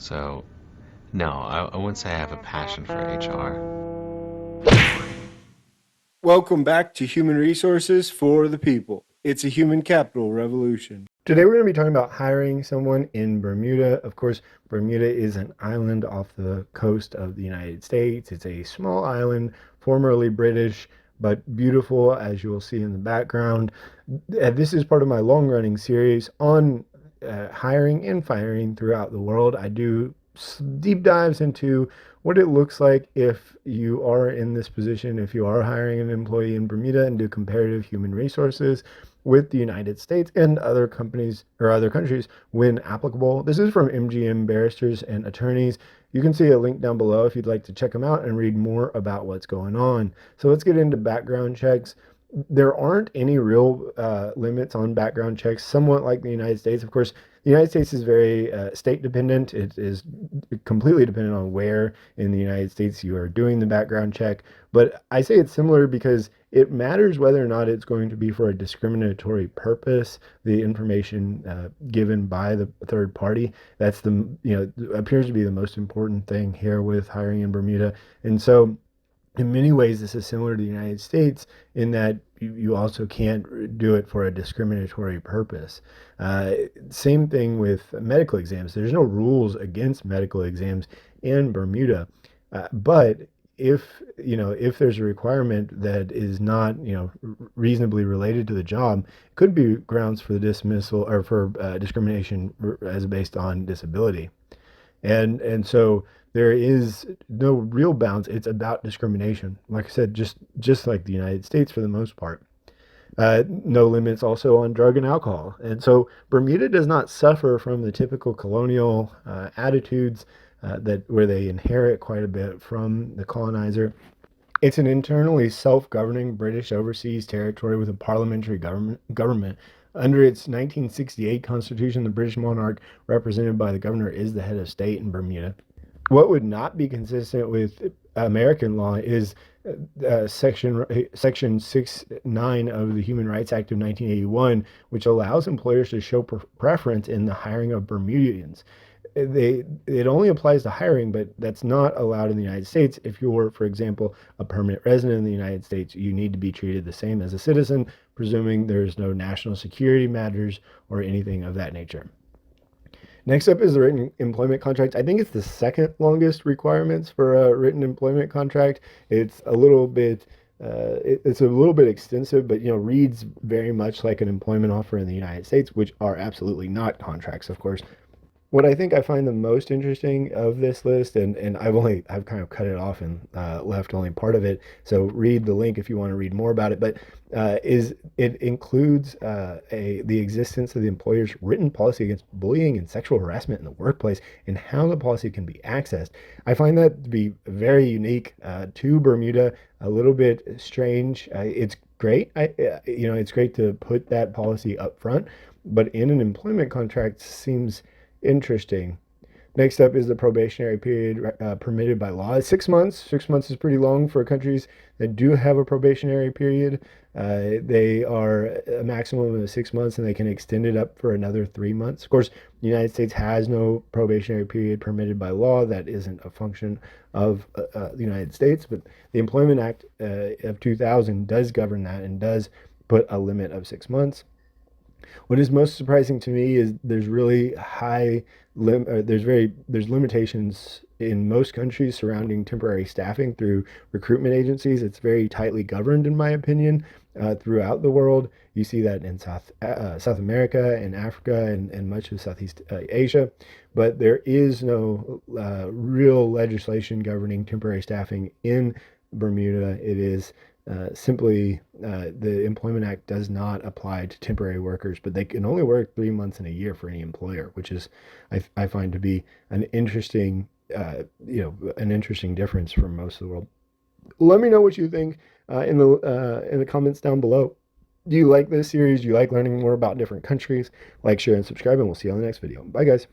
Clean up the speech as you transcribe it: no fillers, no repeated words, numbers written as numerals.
So, no, I wouldn't say I have a passion for HR. Welcome back to Human Resources for the People. It's a human capital revolution. Today we're going to be talking about hiring someone in Bermuda. Of course, Bermuda is an island off the coast of the United States. It's a small island, formerly British, but beautiful, as you will see in the background. This is part of my long-running series on hiring and firing throughout the world. I do deep dives into what it looks like if you are in this position, if you are hiring an employee in Bermuda, and do comparative human resources with the United States and other companies or other countries when applicable. This is from MGM Barristers and Attorneys. You can see a link down below if you'd like to check them out and read more about what's going on. So let's get into background checks. There aren't any real limits on background checks, somewhat like the United States. Of course, the United States is very state dependent. It is completely dependent on where in the United States you are doing the background check. But I say it's similar because it matters whether or not it's going to be for a discriminatory purpose. The information given by the third party, that's appears to be the most important thing here with hiring in Bermuda. And so in many ways, this is similar to the United States in that you also can't do it for a discriminatory purpose. Same thing with medical exams. There's no rules against medical exams in Bermuda, but if there's a requirement that is not reasonably related to the job, it could be grounds for the dismissal or for discrimination as based on disability. And so there is no real bounds. It's about discrimination. Like I said, just like the United States for the most part. No limits also on drug and alcohol. And so Bermuda does not suffer from the typical colonial attitudes that where they inherit quite a bit from the colonizer. It's an internally self-governing British overseas territory with a parliamentary government. Under its 1968 constitution, the British monarch, represented by the governor, is the head of state in Bermuda. What would not be consistent with American law is Section 6(9) of the Human Rights Act of 1981, which allows employers to show preference in the hiring of Bermudians. It only applies to hiring, but that's not allowed in the United States. If you're, for example, a permanent resident in the United States, you need to be treated the same as a citizen, presuming there's no national security matters or anything of that nature. Next up is the written employment contract. I think it's the second longest requirements for a written employment contract. It's a little bit extensive, but reads very much like an employment offer in the United States, which are absolutely not contracts, of course. What I think I find the most interesting of this list, and I've kind of cut it off and left only part of it, so read the link if you want to read more about it, but is it includes the existence of the employer's written policy against bullying and sexual harassment in the workplace and how the policy can be accessed. I find that to be very unique to Bermuda, a little bit strange. It's great. It's great to put that policy up front, but in an employment contract seems interesting. Next up is the probationary period permitted by law. 6 months. 6 months is pretty long for countries that do have a probationary period. They are a maximum of 6 months, and they can extend it up for another 3 months. Of course, the United States has no probationary period permitted by law. That isn't a function of the United States, but the Employment Act of 2000 does govern that and does put a limit of 6 months. What is most surprising to me is there's really there's limitations in most countries surrounding temporary staffing through recruitment agencies. It's very tightly governed, in my opinion, throughout the world. You see that in South America and Africa and much of Southeast Asia, but there is no real legislation governing temporary staffing in Bermuda. It is simply the Employment Act does not apply to temporary workers, but they can only work 3 months in a year for any employer, which is I find to be an interesting difference from most of the world. Let me know what you think in the comments down below. Do you like this series? Do you like learning more about different countries? Like, share, and subscribe, and we'll see you on the next video. Bye, guys.